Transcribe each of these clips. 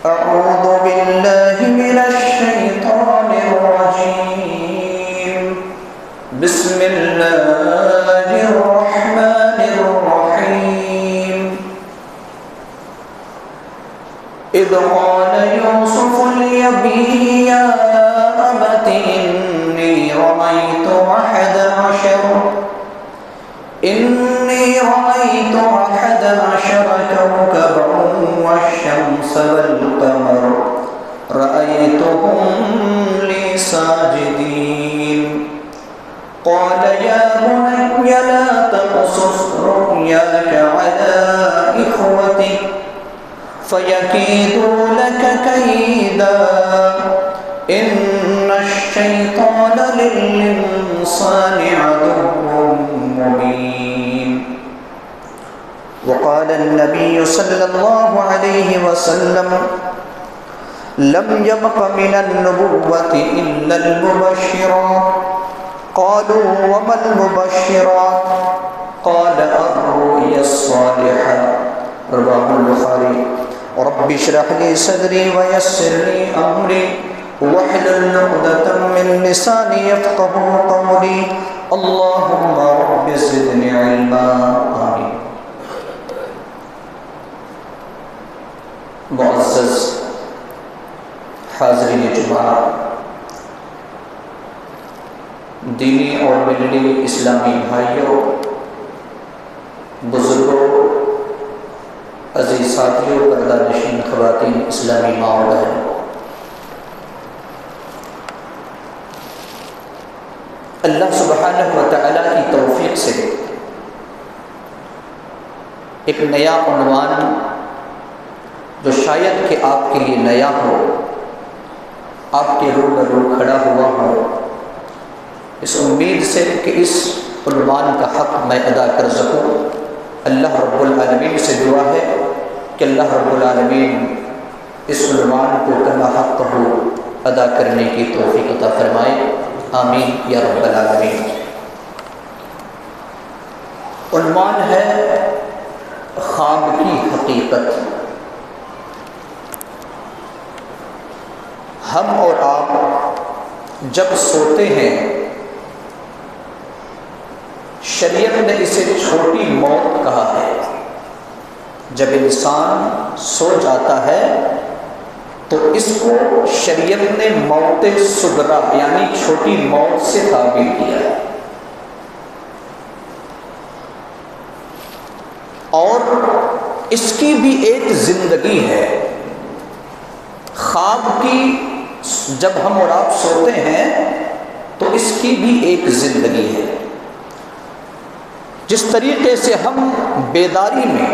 أعوذ بالله من الشيطان الرجيم بسم الله الرحمن الرحيم إذ قال يوسف لأبيه يا أبت إني رأيت أحد عشر كوكبا والشمس والقمر رأيتهم لي ساجدين قال يا بني لا تقصص رؤياك على إخوتك فيكيدوا لك كيدا إن الشيطان للإنسان عدو مبين وقال النبي صلى الله عليه وسلم لم يبق من النبوة إلا المبشرات قالوا وما المبشرات قال الرؤيا الصالحة رواه البخاري رب اشرح لي صدري ويسر لي أمري واحلل عقدة من لساني يفقهوا قولي اللهم رب زدني علما آمين. معزز حاضرین جمعہ، دینی اور ملی اسلامی بھائیوں، بزرگوں، عزیز ساتھیوں، پردہ نشین خواتین، اسلامی ماں و بہنوں، اللہ سبحانہ و تعالیٰ کی توفیق سے ایک نیا عنوان جو شاید کہ آپ کے لیے نیا ہو، آپ کے روبرو کھڑا ہوا ہو، اس امید سے کہ اس عنوان کا حق میں ادا کر سکوں، اللہ رب العالمین سے دعا ہے کہ اللہ رب العالمین اس عنوان کو کما حق ہو ادا کرنے کی توفیق عطا فرمائے، آمین یا رب العالمین۔ عنوان ہے خواب کی حقیقت۔ ہم اور آپ جب سوتے ہیں، شریعت نے اسے چھوٹی موت کہا ہے۔ جب انسان سو جاتا ہے تو اس کو شریعت نے موت صغریٰ یعنی چھوٹی موت سے تعبیر کیا ہے، اور اس کی بھی ایک زندگی ہے۔ خواب کی جب ہم اور آپ سوتے ہیں تو اس کی بھی ایک زندگی ہے۔ جس طریقے سے ہم بیداری میں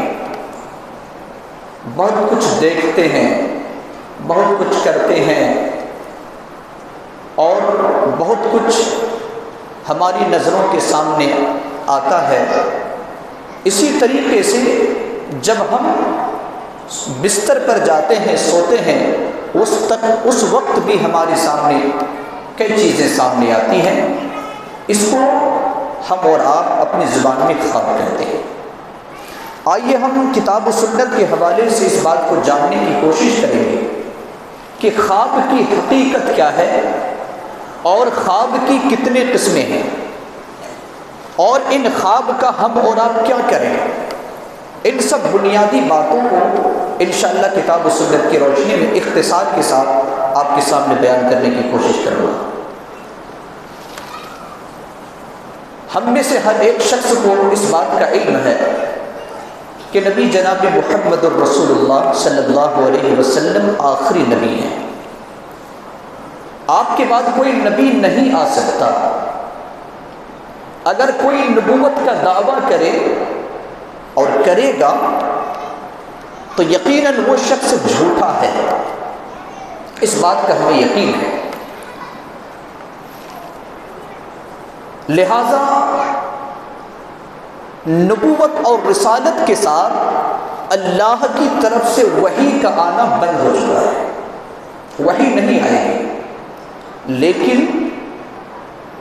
بہت کچھ دیکھتے ہیں، بہت کچھ کرتے ہیں، اور بہت کچھ ہماری نظروں کے سامنے آتا ہے، اسی طریقے سے جب ہم بستر پر جاتے ہیں، سوتے ہیں، اس وقت بھی ہمارے سامنے کئی چیزیں سامنے آتی ہیں۔ اس کو ہم اور آپ اپنی زبان میں خواب کہتے ہیں۔ آئیے ہم کتاب و سنت کے حوالے سے اس بات کو جاننے کی کوشش کریں گے کہ خواب کی حقیقت کیا ہے، اور خواب کی کتنے قسمیں ہیں، اور ان خواب کا ہم اور آپ کیا کریں۔ ان سب بنیادی باتوں کو انشاءاللہ کتاب و سنت کی روشنی میں اختصار کے ساتھ آپ کے سامنے بیان کرنے کی کوشش کروں گا۔ ہم میں سے ہر ایک شخص کو اس بات کا علم ہے کہ نبی جناب محمد الرسول اللہ صلی اللہ علیہ وسلم آخری نبی ہیں۔ آپ کے بعد کوئی نبی نہیں آ سکتا۔ اگر کوئی نبوت کا دعویٰ کرے اور کرے گا تو یقیناً وہ شخص جھوٹا ہے، اس بات کا ہمیں یقین ہے۔ لہذا نبوت اور رسالت کے ساتھ اللہ کی طرف سے وحی کا آنا بند ہو چکا ہے، وحی نہیں آئے گی، لیکن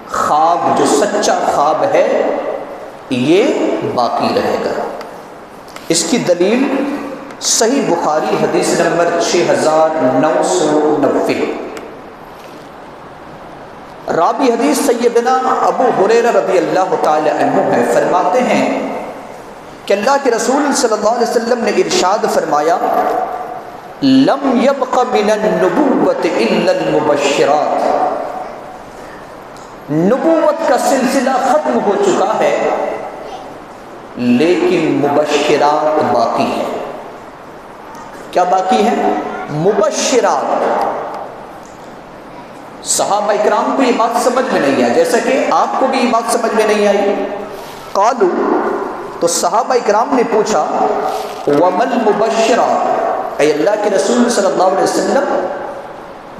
خواب جو سچا خواب ہے یہ باقی رہے گا۔ اس کی دلیل صحیح بخاری حدیث نمبر 6990۔ راوی حدیث سیدنا ابو ہریرہ رضی اللہ تعالی عنہ ہے، فرماتے ہیں کہ اللہ کے رسول صلی اللہ علیہ وسلم نے ارشاد فرمایا، لم یبق من النبوۃ الا المبشرات، نبوت کا سلسلہ ختم ہو چکا ہے لیکن مبشرات باقی ہیں۔ کیا باقی ہے؟ مبشرات۔ صحابہ اکرام کو یہ بات سمجھ میں نہیں آئی، جیسا کہ آپ کو بھی یہ بات سمجھ میں نہیں آئی۔ قالو، تو صحابہ اکرام نے پوچھا، وَمَا الْمُبَشِّرَاتُ، اے اللہ کے رسول صلی اللہ علیہ وسلم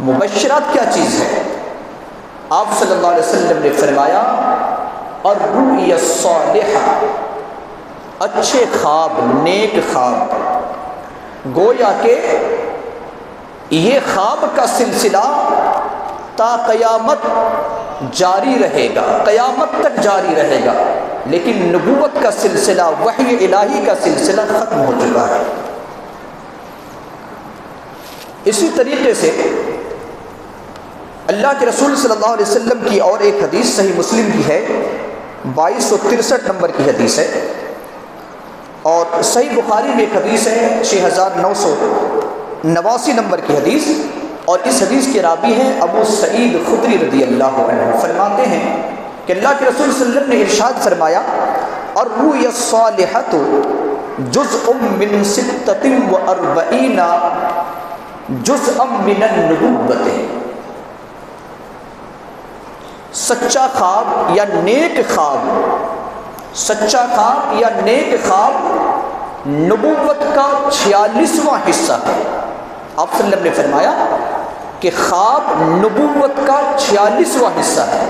مبشرات کیا چیز ہے؟ آپ صلی اللہ علیہ وسلم نے فرمایا، الرؤیا الصالحہ، اچھے خواب، نیک خواب۔ گویا کہ یہ خواب کا سلسلہ تا قیامت جاری رہے گا، قیامت تک جاری رہے گا، لیکن نبوت کا سلسلہ، وحی الہی کا سلسلہ ختم ہو چکا ہے۔ اسی طریقے سے اللہ کے رسول صلی اللہ علیہ وسلم کی اور ایک حدیث صحیح مسلم کی ہے، 2263 نمبر کی حدیث ہے، اور صحیح بخاری میں ایک حدیث ہے 6989 نمبر کی حدیث، اور اس حدیث کے راوی ہیں ابو سعید خدری رضی اللہ عنہ۔ فرماتے ہیں کہ اللہ کے رسول صلی اللہ علیہ وسلم نے ارشاد فرمایا، الرؤیا الصالحۃ جزء من 46 جزءا من النبوۃ، سچا خواب یا نیک خواب، سچا خواب یا نیک خواب نبوت کا 46واں حصہ ہے۔ آپ صلی اللہ علیہ وسلم نے فرمایا کہ خواب نبوت کا 46واں حصہ ہے۔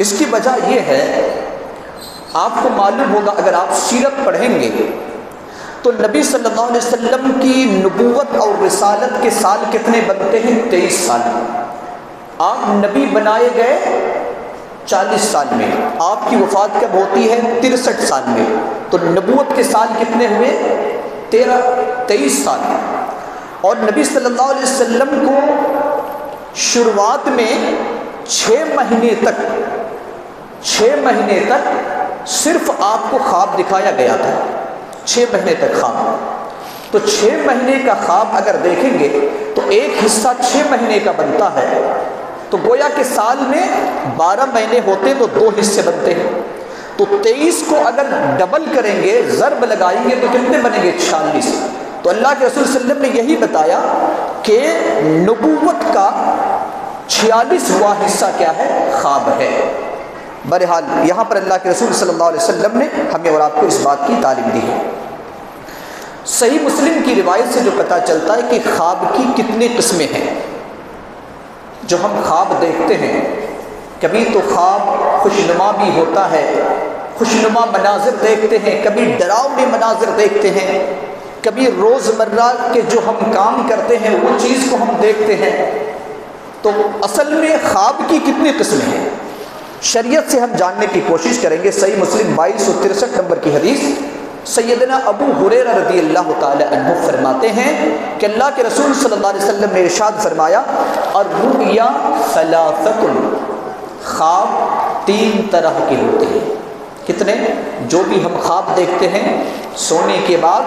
اس کی وجہ یہ ہے، آپ کو معلوم ہوگا اگر آپ سیرت پڑھیں گے تو نبی صلی اللہ علیہ وسلم کی نبوت اور رسالت کے سال کتنے بنتے ہیں؟ 23 سال۔ آپ نبی بنائے گئے 40 سال میں، آپ کی وفات کب ہوتی ہے؟ 63 سال میں، تو نبوت کے سال کتنے ہوئے؟ 23 سال۔ اور نبی صلی اللہ علیہ وسلم کو شروعات میں 6 مہینے تک صرف آپ کو خواب دکھایا گیا تھا، 6 مہینے تک خواب۔ تو 6 مہینے کا خواب اگر دیکھیں گے تو ایک حصہ 6 مہینے کا بنتا ہے، تو گویا کہ سال میں 12 مہینے ہوتے تو 2 حصے بنتے ہیں۔ تو 23 کو اگر ڈبل کریں گے، ضرب لگائیں گے تو کتنے بنیں گے؟ 46۔ تو اللہ کے رسول صلی اللہ علیہ وسلم نے یہی بتایا کہ نبوت کا 46واں حصہ کیا ہے؟ خواب ہے۔ بہرحال یہاں پر اللہ کے رسول صلی اللہ علیہ وسلم نے ہمیں اور آپ کو اس بات کی تعلیم دی ہے۔ صحیح مسلم کی روایت سے جو پتہ چلتا ہے کہ خواب کی کتنی قسمیں ہیں۔ جو ہم خواب دیکھتے ہیں، کبھی تو خواب خوشنما بھی ہوتا ہے، خوشنما مناظر دیکھتے ہیں، کبھی ڈراؤنے مناظر دیکھتے ہیں، کبھی روزمرہ کے جو ہم کام کرتے ہیں وہ چیز کو ہم دیکھتے ہیں۔ تو اصل میں خواب کی کتنی قسمیں ہیں، شریعت سے ہم جاننے کی کوشش کریں گے۔ صحیح مسلم 2263 نمبر کی حدیث، سیدنا ابو ہریرہ رضی اللہ تعالی عنہ فرماتے ہیں کہ اللہ کے رسول صلی اللہ علیہ وسلم نے ارشاد فرمایا، الرؤیا ثلاثۃ، خواب 3 طرح کے ہوتے ہیں۔ کتنے؟ جو بھی ہم خواب دیکھتے ہیں سونے کے بعد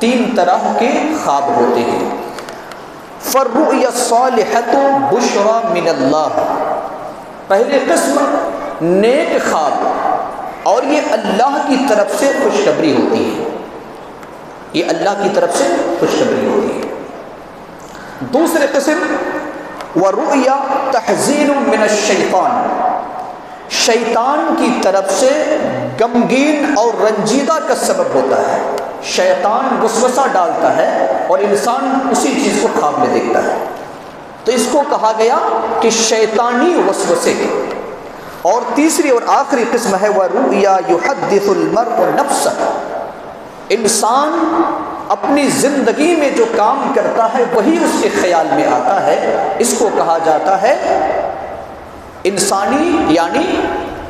3 طرح کے خواب ہوتے ہیں۔ فالرؤیا الصالحۃ بشری من اللہ، پہلی قسم نیک خواب، اور یہ اللہ کی طرف سے خوشخبری ہوتی ہے، یہ اللہ کی طرف سے خوشخبری ہوتی ہے۔ دوسری قسم ورؤیا تحذیر من الشیطان، شیطان کی طرف سے غمگین اور رنجیدہ کا سبب ہوتا ہے، شیطان وسوسہ ڈالتا ہے اور انسان اسی چیز کو خواب میں دیکھتا ہے، تو اس کو کہا گیا کہ شیطانی وسوسے کے۔ اور تیسری اور آخری قسم ہے وَرُؤْيَا يُحَدِّثُ الْمَرْءُ نَفْسَهُ، انسان اپنی زندگی میں جو کام کرتا ہے وہی اس کے خیال میں آتا ہے، اس کو کہا جاتا ہے انسانی، یعنی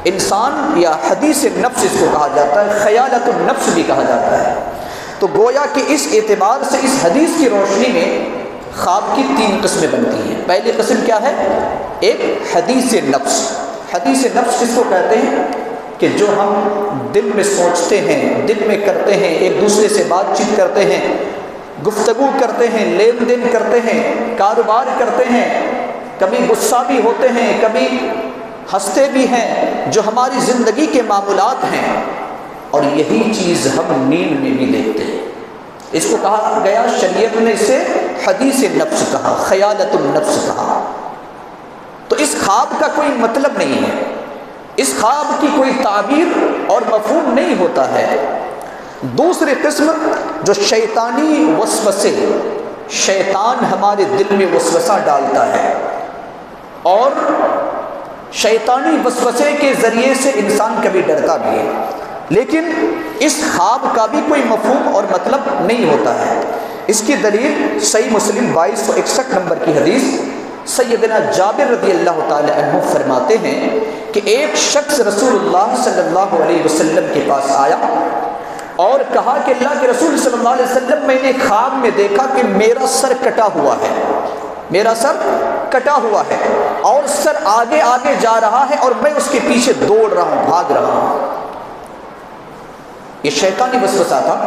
انسان یا حدیث نفس اس کو کہا جاتا ہے، خیالت النفس بھی کہا جاتا ہے۔ تو گویا کہ اس اعتبار سے اس حدیث کی روشنی میں خواب کی 3 قسمیں بنتی ہیں۔ پہلی قسم کیا ہے؟ ایک حدیث نفس۔ حدیث نفس کس کو کہتے ہیں؟ کہ جو ہم دل میں سوچتے ہیں، دل میں کرتے ہیں، ایک دوسرے سے بات چیت کرتے ہیں، گفتگو کرتے ہیں، لین دین کرتے ہیں، کاروبار کرتے ہیں، کبھی غصہ بھی ہوتے ہیں، کبھی ہنستے بھی ہیں، جو ہماری زندگی کے معمولات ہیں، اور یہی چیز ہم نیند میں بھی دیکھتے ہیں۔ اس کو کہا گیا، شریعت نے اسے حدیث نفس کہا، خیالت النفس کہا۔ تو اس خواب کا کوئی مطلب نہیں ہے، اس خواب کی کوئی تعبیر اور مفہوم نہیں ہوتا ہے۔ دوسری قسم جو شیطانی وسوسے، شیطان ہمارے دل میں وسوسہ ڈالتا ہے، اور شیطانی وسوسے کے ذریعے سے انسان کبھی ڈرتا بھی ہے، لیکن اس خواب کا بھی کوئی مفہوم اور مطلب نہیں ہوتا ہے۔ اس کی دلیل صحیح مسلم 2261 نمبر کی حدیث، سیدنا جابر رضی اللہ تعالی عنہ فرماتے ہیں کہ ایک شخص رسول اللہ صلی اللہ علیہ وسلم کے پاس آیا اور کہا کہ اللہ کے رسول صلی اللہ علیہ وسلم، میں نے خواب میں دیکھا کہ میرا سر کٹا ہوا ہے، میرا سر کٹا ہوا ہے، اور سر آگے آگے جا رہا ہے اور میں اس کے پیچھے دوڑ رہا ہوں، بھاگ رہا ہوں۔ یہ شیطانی وسوسہ تھا۔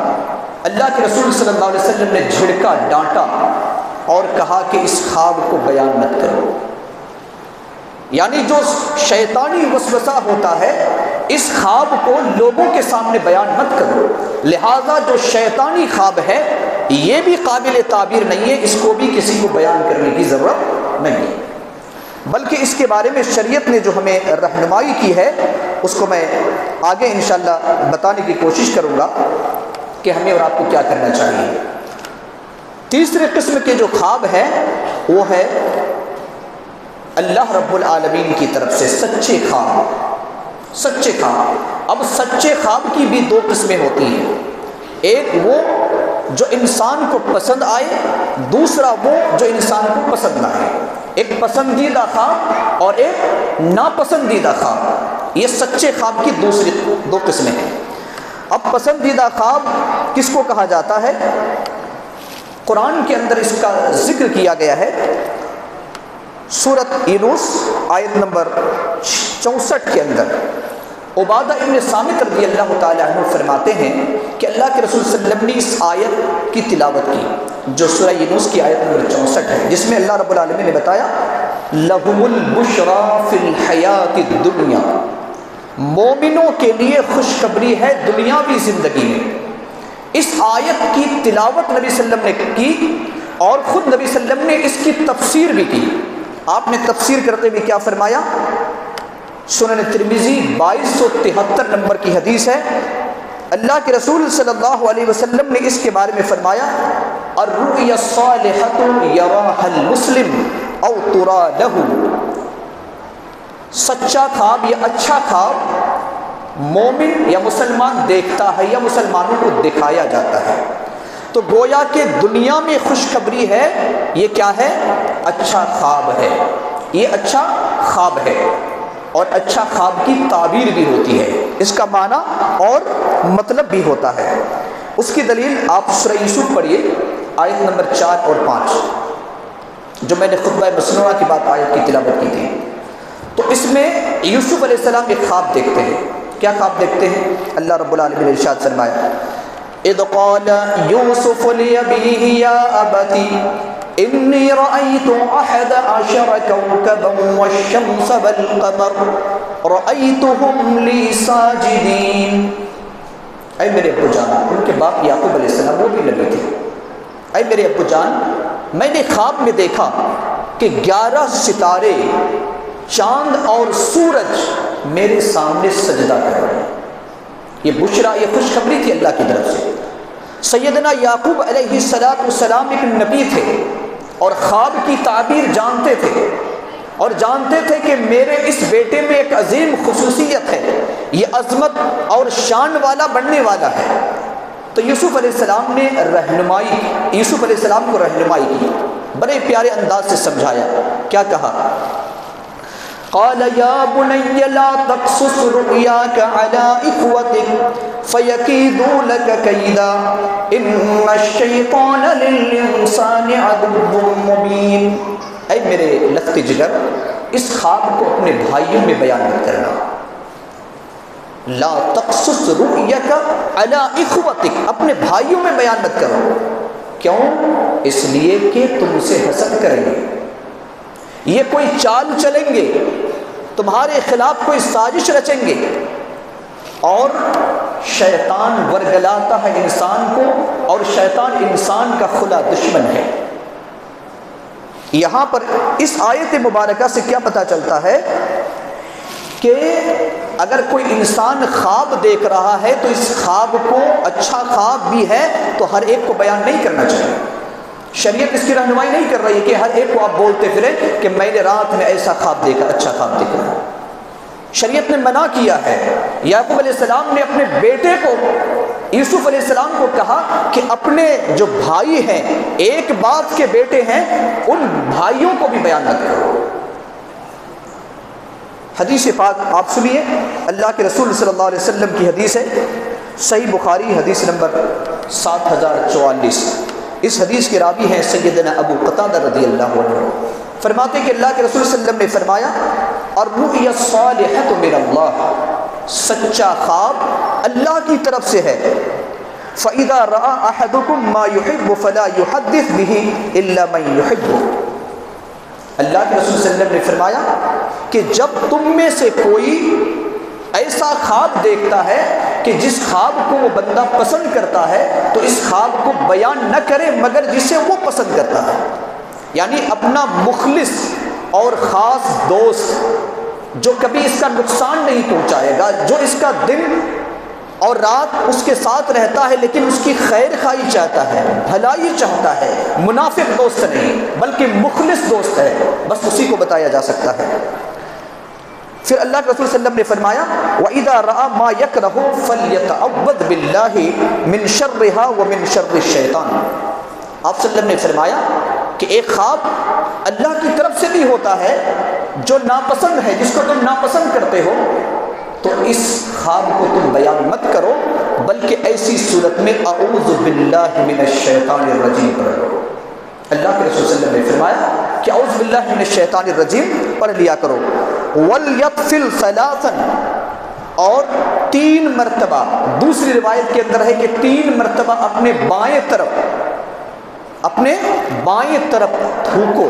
اللہ کے رسول صلی اللہ علیہ وسلم نے جھڑکا، ڈانٹا اور کہا کہ اس خواب کو بیان مت کرو۔ یعنی جو شیطانی وسوسہ ہوتا ہے، اس خواب کو لوگوں کے سامنے بیان مت کرو۔ لہذا جو شیطانی خواب ہے یہ بھی قابل تعبیر نہیں ہے، اس کو بھی کسی کو بیان کرنے کی ضرورت نہیں ہے، بلکہ اس کے بارے میں شریعت نے جو ہمیں رہنمائی کی ہے اس کو میں آگے انشاءاللہ بتانے کی کوشش کروں گا کہ ہمیں اور آپ کو کیا کرنا چاہیے۔ تیسرے قسم کے جو خواب ہے وہ ہے اللہ رب العالمین کی طرف سے سچے خواب، سچے خواب۔ اب سچے خواب کی بھی 2 قسمیں ہوتی ہیں، ایک وہ جو انسان کو پسند آئے، دوسرا وہ جو انسان کو پسند نہ آئے۔ ایک پسندیدہ خواب اور ایک ناپسندیدہ خواب، یہ سچے خواب کی دوسری 2 قسمیں ہیں۔ اب پسندیدہ خواب کس کو کہا جاتا ہے؟ قرآن کے اندر اس کا ذکر کیا گیا ہے، سورۃ یونس آیت نمبر 64 کے اندر۔ عبادہ ابن صامت رضی اللہ تعالی عنہ فرماتے ہیں کہ اللہ کے رسول صلی اللہ علیہ وسلم نے اس آیت کی تلاوت کی جو سورہ یونس کی آیت نمبر 64 ہے، جس میں اللہ رب العالمین نے بتایا لَهُمُ الْبُشْرَى فِي الْحَيَاةِ الدُّنْيَا، مومنوں کے لیے خوشخبری ہے دنیاوی زندگی میں۔ اس آیت کی تلاوت نبی صلی اللہ علیہ وسلم نے کی اور خود نبی صلی اللہ علیہ وسلم نے اس کی تفسیر بھی کی۔ آپ نے تفسیر کرتے ہوئے کیا فرمایا؟ سنن ترمذی 2273 نمبر کی حدیث ہے، اللہ کے رسول صلی اللہ علیہ وسلم نے اس کے بارے میں فرمایا الرؤیا الصالحۃ یراها المسلم او ترى له، سچا خواب یا اچھا خواب مومن یا مسلمان دیکھتا ہے یا مسلمانوں کو دکھایا جاتا ہے۔ تو گویا کہ دنیا میں خوشخبری ہے، یہ کیا ہے؟ اچھا خواب ہے، یہ اچھا خواب ہے، اور اچھا خواب کی تعبیر بھی ہوتی ہے، اس کا معنی اور مطلب بھی ہوتا ہے۔ اس کی دلیل آپ سورہ یوسف پڑھیے آیت نمبر 4 اور 5، جو میں نے خطبہ مسنونہ کی بات آیت کی تلاوت کی تھی۔ تو اس میں یوسف علیہ السلام ایک خواب دیکھتے ہیں۔ کیا خواب دیکھتے ہیں؟ اللہ رب العالمین نے ارشاد فرمایا اذ قال یوسف لأبیہ یا ابتی انی رأیت 11 کوكبا والشمس والقمر رأیتهم لی ساجدین۔ اے میرے ابو جان، ان کے باپ یعقوب علیہ السلام وہ بھی نبی تھے، اے میرے ابو جان میں نے خواب میں دیکھا کہ 11 ستارے، چاند اور سورج میرے سامنے سجدہ کر رہے ہیں۔ یہ بشرا، یہ خوشخبری تھی اللہ کی طرف سے۔ سیدنا یعقوب علیہ السلام ایک نبی تھے اور خواب کی تعبیر جانتے تھے، اور جانتے تھے کہ میرے اس بیٹے میں ایک عظیم خصوصیت ہے، یہ عظمت اور شان والا بننے والا ہے۔ تو یوسف علیہ السلام نے یوسف علیہ السلام کو رہنمائی کی، بڑے پیارے انداز سے سمجھایا۔ کیا کہا؟ قال یا بنی لا تقصص رؤیاک علی اخوتک فَيَكِيدُوا لَكَ كَيْدًا إِنَّ الشَّيْطَانَ لِلْإِنسَانِ عَدُوٌّ مُّبِينٌ۔ اے میرے لخت جگر، اس خواب کو اپنے بھائیوں میں بیان مت کرنا۔ لا تقصص رؤیک علی اخوتک، اپنے بھائیوں میں بیان مت کرو۔ کیوں؟ اس لیے کہ تم اسے حسد کریں گے، یہ کوئی چال چلیں گے، تمہارے خلاف کوئی سازش رچیں گے، اور شیطان ورگلاتا ہے انسان کو، اور شیطان انسان کا کھلا دشمن ہے۔ یہاں پر اس آیت مبارکہ سے کیا پتہ چلتا ہے کہ اگر کوئی انسان خواب دیکھ رہا ہے تو اس خواب کو، اچھا خواب بھی ہے تو ہر ایک کو بیان نہیں کرنا چاہیے۔ شریعت اس کی رہنمائی نہیں کر رہی ہے کہ ہر ایک کو آپ بولتے پھریں کہ میں نے رات میں ایسا خواب دیکھا، اچھا خواب دیکھا۔ شریعت نے منع کیا ہے۔ یعقوب علیہ السلام نے اپنے بیٹے کو، یوسف علیہ السلام کو کہا کہ اپنے جو بھائی ہیں، ایک باپ کے بیٹے ہیں، ان بھائیوں کو بھی بیان نہ کرو۔ حدیث پاک آپ سنیے، اللہ کے رسول صلی اللہ علیہ وسلم کی حدیث ہے، صحیح بخاری حدیث نمبر 7044۔ اس حدیث کے راوی ہیں سیدنا ابو قتادہ رضی اللہ عنہ، فرماتے کہ اللہ کے رسول صلی اللہ علیہ وسلم نے فرمایا، الرؤیا الصالحۃ من اللہ، سچا خواب اللہ کی طرف سے ہے۔ فَإِذَا رَأَى أَحَدُكُم مَّا يُحِبُّ فَلَا يُحَدِّثْ بِهِ إِلَّا مَن يُحِبُّ۔ اللہ کے رسول صلی اللہ علیہ وسلم نے فرمایا کہ جب تم میں سے کوئی ایسا خواب دیکھتا ہے کہ جس خواب کو وہ بندہ پسند کرتا ہے تو اس خواب کو بیان نہ کرے مگر جسے وہ پسند کرتا ہے، یعنی اپنا مخلص اور خاص دوست جو کبھی اس کا نقصان نہیں پہنچائے گا، جو اس کا دن اور رات اس کے ساتھ رہتا ہے لیکن اس کی خیر خواہی چاہتا ہے، بھلائی چاہتا ہے، منافق دوست نہیں بلکہ مخلص دوست ہے، بس اسی کو بتایا جا سکتا ہے۔ پھر اللہ کے رسول صلی اللہ علیہ وسلم نے فرمایا، وَإِذَا رَأَى مَا يَكْرَهُ فَلْيَتَعَوَّذْ بِاللَّهِ مِنْ شَرِّهَا وَمِنْ شَرِّ الشَّيْطَانِ۔ آپ صلی اللہ علیہ وسلم نے فرمایا کہ ایک خواب اللہ کی طرف سے بھی ہوتا ہے جو ناپسند ہے، جس کو تم ناپسند کرتے ہو، تو اس خواب کو تم بیان مت کرو بلکہ ایسی صورت میں اعوذ باللہ من الشیطان الرجیم پڑھو۔ اللہ کے رسول صلی اللہ علیہ وسلم نے فرمایا کہ اعوذ باللہ من الشیطان الرجیم پڑھ لیا کرو۔ وَلْيَطْفِلْ ثَلَاثًا، اور 3 مرتبہ، دوسری روایت کے اندر ہے کہ 3 مرتبہ اپنے بائیں طرف تھوکو۔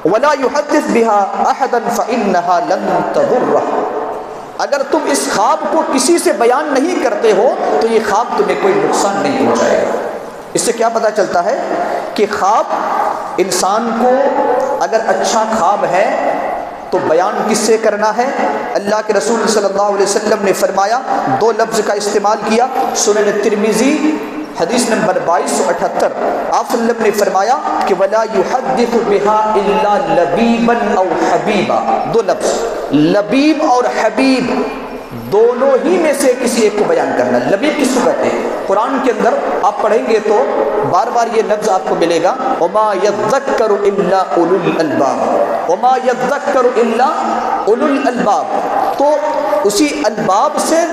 وَلَا يُحَدِّثْ بِهَا أَحَدًا فَإِنَّهَا لَن تَضُرَّهُ، اگر تم اس خواب کو کسی سے بیان نہیں کرتے ہو تو یہ خواب تمہیں کوئی نقصان نہیں پہنچائے گا۔ اس سے کیا پتہ چلتا ہے کہ خواب انسان کو اگر اچھا خواب ہے تو بیان کس سے کرنا ہے؟ اللہ کے رسول صلی اللہ علیہ وسلم نے فرمایا، 2 لفظ کا استعمال کیا، سنن ترمذی حدیث نمبر 2278، آپ صلی اللہ علیہ وسلم نے فرمایا کہ وَلَا يُحَدِّثُ بِهَا إِلَّا لَبِيبًا أَوْ حَبِيبًا، 2 لفظ، لبیب اور حبیب دونوں ہی میں سے کسی ایک کو بیان کرنا۔ لبیب کس کو کہتے ہیں؟ قرآن کے اندر آپ پڑھیں گے تو بار بار یہ لفظ آپ کو ملے گا، وَمَا يَذَّكَّرُ إِلَّا أُولُو الْأَلْبَابِ، وَمَا يَذَّكَّرُ إِلَّا أُولُو الْأَلْبَابِ، تو اسی الباب سے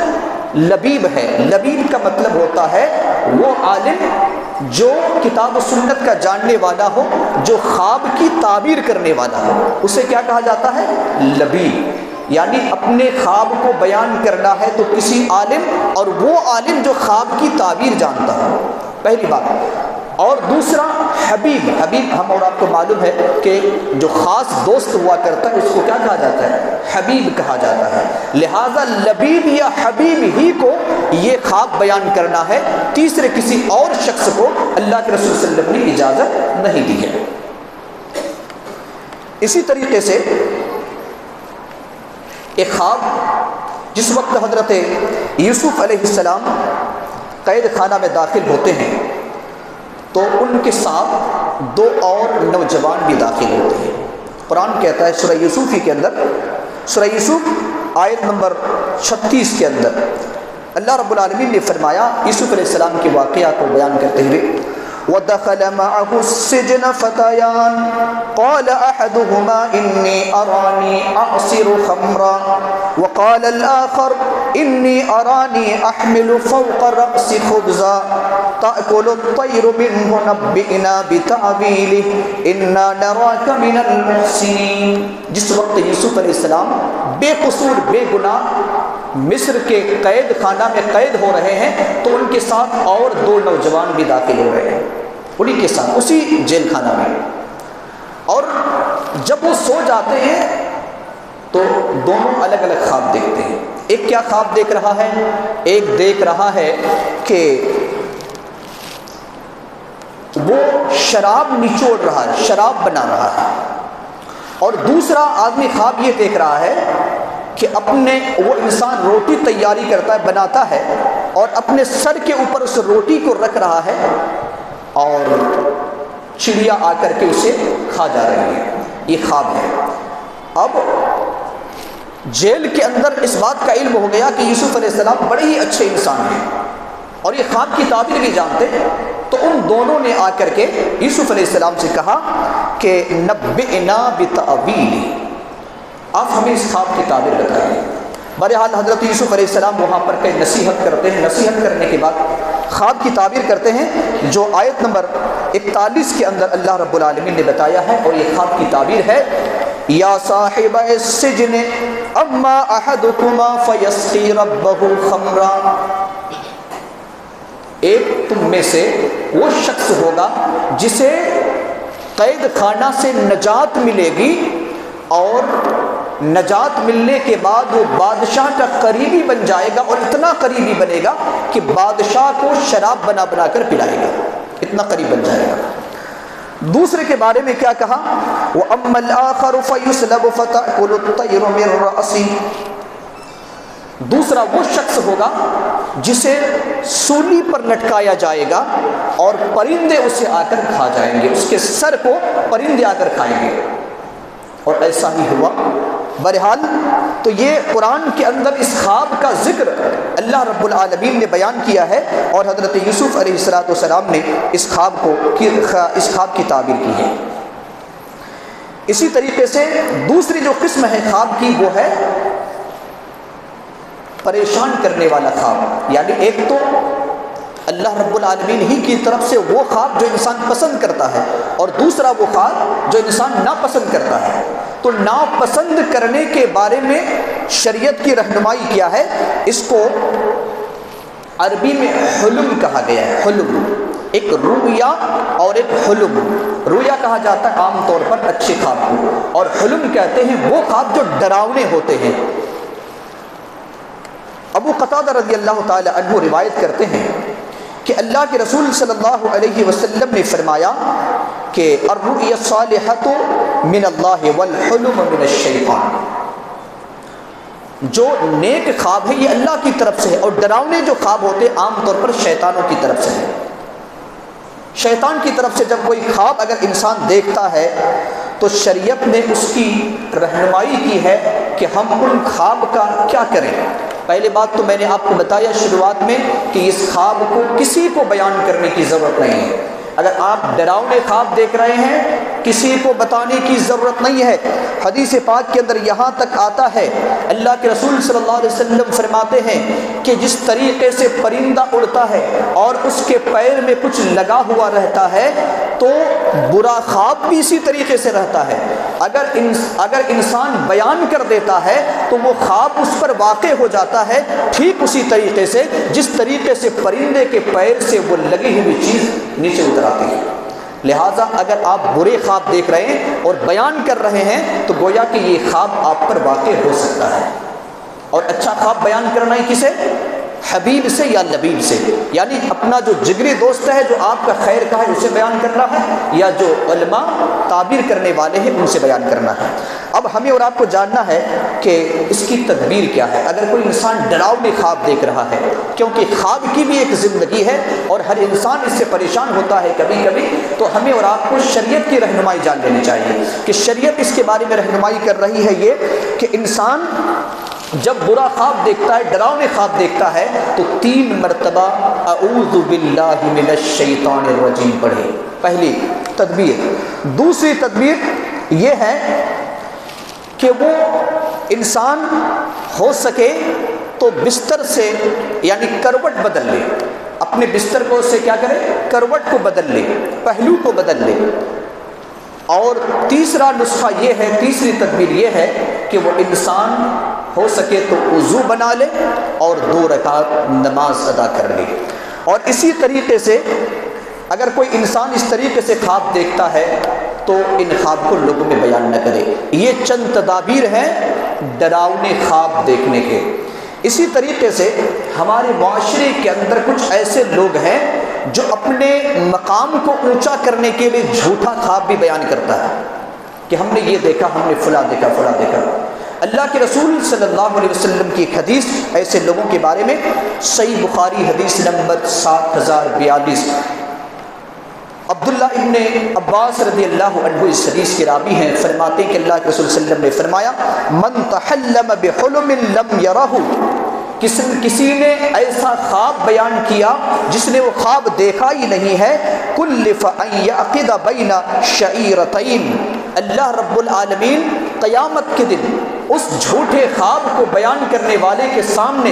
لبیب ہے۔ لبیب کا مطلب ہوتا ہے وہ عالم جو کتاب و سنت کا جاننے والا ہو، جو خواب کی تعبیر کرنے والا ہو، اسے کیا کہا جاتا ہے؟ لبیب۔ یعنی اپنے خواب کو بیان کرنا ہے تو کسی عالم، اور وہ عالم جو خواب کی تعبیر جانتا ہو، پہلی بات۔ اور دوسرا حبیب، حبیب ہم اور آپ کو معلوم ہے کہ جو خاص دوست ہوا کرتا ہے اس کو کیا کہا جاتا ہے؟ حبیب کہا جاتا ہے۔ لہذا لبیب یا حبیب ہی کو یہ خواب بیان کرنا ہے، تیسرے کسی اور شخص کو اللہ کے رسول صلی اللہ علیہ وسلم نے اجازت نہیں دی ہے۔ اسی طریقے سے ایک خواب، جس وقت حضرت یوسف علیہ السلام قید خانہ میں داخل ہوتے ہیں تو ان کے ساتھ 2 اور نوجوان بھی داخل ہوتے ہیں۔ قرآن کہتا ہے سورہ یوسف کے اندر، سورہ یوسف آیت نمبر 36 کے اندر اللہ رب العالمین نے فرمایا یوسف علیہ السلام کے واقعہ کو بیان کرتے ہوئے، ودخل معه السجن فتيان قال أحدهما إني أراني أعصر خمرا وقال الآخر إني أراني أحمل فوق رأسي خبزا تأكل الطير منه نبئنا بتأويله إنا نراك من المحسنين. جس وقت یوسف علیہ السلام بے قصور بے گناہ مصر کے قید خانہ میں قید ہو رہے ہیں تو ان کے ساتھ اور 2 نوجوان بھی داخل ہو رہے ہیں انہی کے ساتھ اسی جیل خانہ میں. اور جب وہ سو جاتے ہیں تو دونوں الگ الگ خواب دیکھتے ہیں. ایک کیا خواب دیکھ رہا ہے؟ ایک دیکھ رہا ہے کہ وہ شراب نچوڑ رہا ہے، شراب بنا رہا ہے. اور دوسرا آدمی خواب یہ دیکھ رہا ہے کہ وہ انسان روٹی تیاری کرتا ہے، بناتا ہے اور اپنے سر کے اوپر اس روٹی کو رکھ رہا ہے اور چڑیا آ کر کے اسے کھا جا رہی ہے. یہ خواب ہے. اب جیل کے اندر اس بات کا علم ہو گیا کہ یوسف علیہ السلام بڑے ہی اچھے انسان ہیں اور یہ خواب کی تعبیر بھی جانتے ہیں. تو ان دونوں نے آ کر کے یوسف علیہ السلام سے کہا کہ نبئنا بتأویلہ، آپ ہمیں اس خواب کی تعبیر بتائیے. بہرحال حضرت یوسف علیہ السلام وہاں پر کئی نصیحت کرتے ہیں. نصیحت کرنے کے بعد خواب کی تعبیر کرتے ہیں جو آیت نمبر 41 کے اندر اللہ رب العالمین نے بتایا ہے. اور یہ خواب کی تعبیر ہے: یا صاحب السجن اما احدکما فیسقی ربہ خمرا. ایک تم میں سے وہ شخص ہوگا جسے قید خانہ سے نجات ملے گی اور نجات ملنے کے بعد وہ بادشاہ کا قریبی بن جائے گا اور اتنا قریبی بنے گا کہ بادشاہ کو شراب بنا بنا کر پلائے گا، اتنا قریب بن جائے گا. دوسرے کے بارے میں کیا کہا؟ وَأَمَّا الْآخَرُ فَيُسْلَبُ فَتَأْكُلُ الطَّيْرُ مِنْ رَأْسِهِ. دوسرا وہ شخص ہوگا جسے سولی پر لٹکایا جائے گا اور پرندے اسے آ کر کھا جائیں گے، اس کے سر کو پرندے آ کر کھائیں گے. اور ایسا ہی ہوا. بہرحال تو یہ قرآن کے اندر اس خواب کا ذکر اللہ رب العالمین نے بیان کیا ہے اور حضرت یوسف علیہ السلام نے اس خواب کی تعبیر کی ہے. اسی طریقے سے دوسری جو قسم ہے خواب کی وہ ہے پریشان کرنے والا خواب. یعنی ایک تو اللہ رب العالمین ہی کی طرف سے وہ خواب جو انسان پسند کرتا ہے اور دوسرا وہ خواب جو انسان ناپسند کرتا ہے. تو ناپسند کرنے کے بارے میں شریعت کی رہنمائی کیا ہے؟ اس کو عربی میں حلم کہا گیا ہے. حلم ایک رویا اور ایک حلم. رویا کہا جاتا ہے عام طور پر اچھے خواب کو اور حلم کہتے ہیں وہ خواب جو ڈراؤنے ہوتے ہیں. ابو قتادہ رضی اللہ تعالی عنہ روایت کرتے ہیں کہ اللہ کے رسول صلی اللہ علیہ وسلم نے فرمایا کہ الرؤیا الصالحۃ من اللہ والحلم من الشیطان. جو نیک خواب ہے یہ اللہ کی طرف سے ہے اور ڈراؤنے جو خواب ہوتے ہیں عام طور پر شیطانوں کی طرف سے ہے. شیطان کی طرف سے جب کوئی خواب اگر انسان دیکھتا ہے تو شریعت نے اس کی رہنمائی کی ہے کہ ہم ان خواب کا کیا کریں. پہلے بات تو میں نے آپ کو بتایا شروعات میں کہ اس خواب کو کسی کو بیان کرنے کی ضرورت نہیں ہے. اگر آپ ڈراؤنے خواب دیکھ رہے ہیں کسی کو بتانے کی ضرورت نہیں ہے. حدیث پاک کے اندر یہاں تک آتا ہے اللہ کے رسول صلی اللہ علیہ وسلم فرماتے ہیں کہ جس طریقے سے پرندہ اڑتا ہے اور اس کے پیر میں کچھ لگا ہوا رہتا ہے تو برا خواب بھی اسی طریقے سے رہتا ہے. اگر انسان بیان کر دیتا ہے تو وہ خواب اس پر واقع ہو جاتا ہے ٹھیک اسی طریقے سے جس طریقے سے پرندے کے پیر سے وہ لگی ہوئی چیز نیچے اتر آتی ہے. لہٰذا اگر آپ برے خواب دیکھ رہے ہیں اور بیان کر رہے ہیں تو گویا کہ یہ خواب آپ پر واقع ہو سکتا ہے. اور اچھا خواب بیان کرنا ہے کسے؟ حبیب سے یا لبیب سے. یعنی اپنا جو جگری دوست ہے جو آپ کا خیر کا ہے اسے بیان کرنا ہے یا جو علماء تعبیر کرنے والے ہیں ان سے بیان کرنا ہے. اب ہمیں اور آپ کو جاننا ہے کہ اس کی تدبیر کیا ہے اگر کوئی انسان ڈراؤنے خواب دیکھ رہا ہے، کیونکہ خواب کی بھی ایک زندگی ہے اور ہر انسان اس سے پریشان ہوتا ہے کبھی کبھی. تو ہمیں اور آپ کو شریعت کی رہنمائی جان لینی چاہیے کہ شریعت اس کے بارے میں رہنمائی کر رہی ہے یہ کہ انسان جب برا خواب دیکھتا ہے ڈراؤنے خواب دیکھتا ہے تو 3 مرتبہ اعوذ باللہ من الشیطان الرجیم پڑھے، پہلی تدبیر۔ دوسری تدبیر یہ ہے کہ وہ انسان ہو سکے تو بستر سے یعنی کروٹ بدل لے، اپنے بستر کو سے کیا کرے، کروٹ کو بدل لے، پہلو کو بدل لے۔ اور تیسرا نسخہ یہ ہے، تیسری تدبیر یہ ہے کہ وہ انسان ہو سکے تو وضو بنا لے اور 2 رکعت نماز ادا کر لے۔ اور اسی طریقے سے اگر کوئی انسان اس طریقے سے خواب دیکھتا ہے تو ان خواب کو لوگوں میں بیان نہ کرے۔ یہ چند تدابیر ہیں ڈراؤنے خواب دیکھنے کے۔ اسی طریقے سے ہمارے معاشرے کے اندر کچھ ایسے لوگ ہیں جو اپنے مقام کو اونچا کرنے کے لیے جھوٹا خواب بھی بیان کرتا ہے کہ ہم نے یہ دیکھا، ہم نے فلاں دیکھا، فلاں دیکھا۔ اللہ کے رسول صلی اللہ علیہ وسلم کی ایک حدیث ایسے لوگوں کے بارے میں، صحیح بخاری حدیث نمبر 7042، عبداللہ ابن عباس رضی اللہ عنہ اس حدیث کے راوی ہیں، فرماتے ہیں کہ اللہ کے رسول صلی اللہ علیہ وسلم نے فرمایا من تحلم بحلم لم یرہ، کسی نے ایسا خواب بیان کیا جس نے وہ خواب دیکھا ہی نہیں ہے، کلف ان یعقد بین شعیرتین، اللہ رب العالمین قیامت کے دن اس جھوٹے خواب کو بیان کرنے والے کے سامنے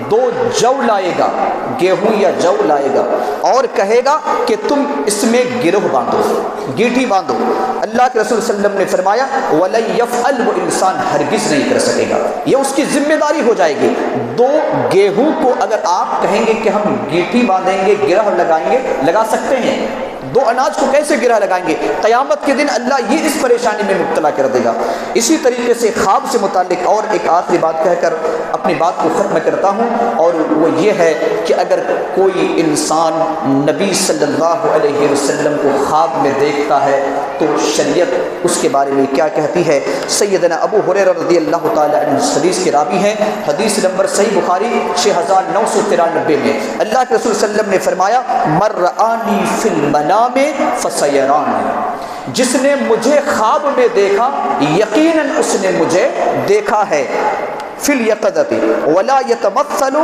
2 جو لائے گا، گیہوں یا جو لائے گا، اور کہے گا کہ تم اس میں گروہ باندھو، گیٹھی باندھو۔ اللہ کے رسول صلی اللہ علیہ وسلم نے فرمایا وَلَن يَفْعَلْ، وہ انسان ہرگز نہیں کر سکے گا، یہ اس کی ذمہ داری ہو جائے گی۔ 2 گیہوں کو اگر آپ کہیں گے کہ ہم گیٹھی باندھیں گے، گرہ لگائیں گے، لگا سکتے ہیں؟ 2 اناج کو کیسے گرہ لگائیں گے؟ قیامت کے دن اللہ یہ اس پریشانی میں مبتلا کر دے گا۔ اسی طریقے سے خواب سے متعلق اور ایک آخری بات کہہ کر اپنی بات کو ختم کرتا ہوں، اور وہ یہ ہے کہ اگر کوئی انسان نبی صلی اللہ علیہ وسلم کو خواب میں دیکھتا ہے تو شریعت اس کے بارے میں کیا کہتی ہے؟ سیدنا ابو ہریرہ رضی اللہ تعالی عنہ حدیث کے راوی ہیں، حدیث نمبر صحیح بخاری 6993 میں اللہ کے رسول صلی اللہ علیہ وسلم نے فرمایا من رآنی فی المنام فسیرانی، جس نے مجھے خواب میں دیکھا یقیناً اس نے مجھے دیکھا ہے، فی الیقظۃ ولا یتمثل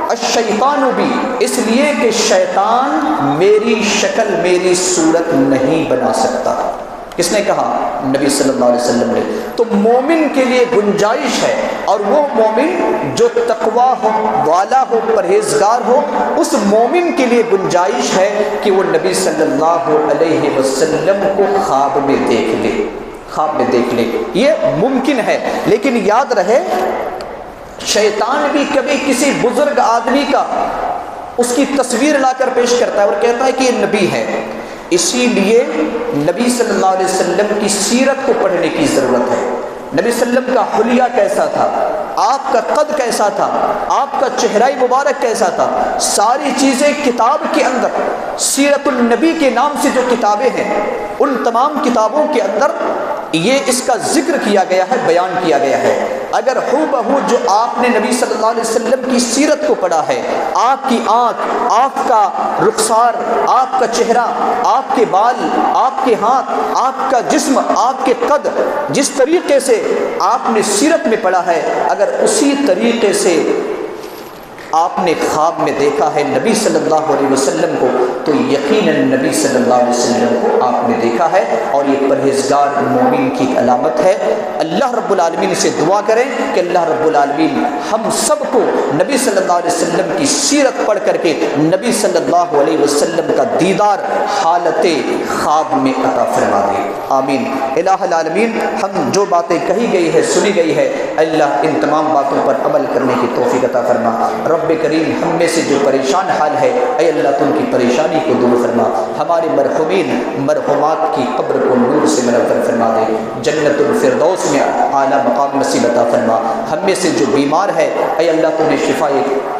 الشیطان بی، اس لیے کہ شیطان میری شکل میری صورت نہیں بنا سکتا۔ کس نے کہا؟ نبی صلی اللہ علیہ وسلم نے۔ تو مومن کے لیے گنجائش ہے، اور وہ مومن جو تقوی ہو، والا ہو، پرہیزگار ہو، اس مومن کے لیے گنجائش ہے کہ وہ نبی صلی اللہ علیہ وسلم کو خواب میں دیکھ لے، خواب میں دیکھ لے، یہ ممکن ہے۔ لیکن یاد رہے شیطان بھی کبھی کسی بزرگ آدمی کا اس کی تصویر لا کر پیش کرتا ہے اور کہتا ہے کہ یہ نبی ہے۔ اسی لیے نبی صلی اللہ علیہ وسلم کی سیرت کو پڑھنے کی ضرورت ہے۔ نبی صلی اللہ علیہ وسلم کا حلیہ کیسا تھا، آپ کا قد کیسا تھا، آپ کا چہرہ مبارک کیسا تھا، ساری چیزیں کتاب کے اندر، سیرت النبی کے نام سے جو کتابیں ہیں ان تمام کتابوں کے اندر یہ اس کا ذکر کیا گیا ہے، بیان کیا گیا ہے۔ اگر ہو بہو جو آپ نے نبی صلی اللہ علیہ وسلم کی سیرت کو پڑھا ہے، آپ کی آنکھ، آپ کا رخسار، آپ کا چہرہ، آپ کے بال، آپ کے ہاتھ، آپ کا جسم، آپ کے قد، جس طریقے سے آپ نے سیرت میں پڑھا ہے، اگر اسی طریقے سے آپ نے خواب میں دیکھا ہے نبی صلی اللہ علیہ وسلم کو، تو یقیناً نبی صلی اللہ علیہ وسلم کو آپ نے دیکھا ہے، اور یہ پرہیزگار مومن کی علامت ہے۔ اللہ رب العالمین سے دعا کریں کہ اللہ رب العالمین ہم سب کو نبی صلی اللہ علیہ وسلم کی سیرت پڑھ کر کے نبی صلی اللہ علیہ وسلم کا دیدار حالت خواب میں عطا فرما دے، آمین۔ الہ العالمین ہم جو باتیں کہی گئی ہے، سنی گئی ہے، اللہ ان تمام باتوں پر عمل کرنے کی توفیق عطا فرما۔ رب کریم ہم میں سے جو پریشان حال ہے، اے اللہ تو ان کی پریشانی کو دور فرما، ہمارے مرحومین مرحومات کی قبر کو نور سے منور فرما دے، جنت الفردوس میں اعلیٰ مقام نصیب عطا فرما۔ ہم میں سے جو بیمار ہے، اے اللہ تو انہیں شفا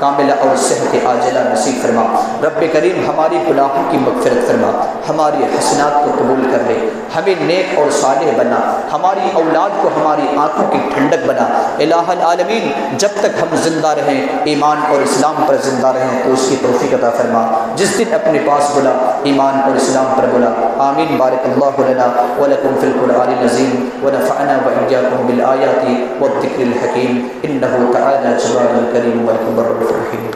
کاملہ اور صحت عاجلہ نصیب فرما۔ رب کریم ہماری گناہوں کی مغفرت فرما، ہماری حسنات کو قبول کر لے، ہمیں نیک اور صالح بنا، ہماری اولاد کو ہماری آنکھوں کی ٹھنڈک بنا۔ الہ العالمین جب تک ہم زندہ رہیں، ایمان اور اسلام پر زندہ رہیں تو اس کی توفیق عطا فرما۔ جس دن اپنے پاس بلا، ایمان اور اسلام پر بلا، آمین۔ بارک اللہ لنا ولکم فی القرآن العظیم ونفعنا وإیاکم بالآیات والذکر الحکیم، انہ تعالی جواد کریم والکبر الرحیم۔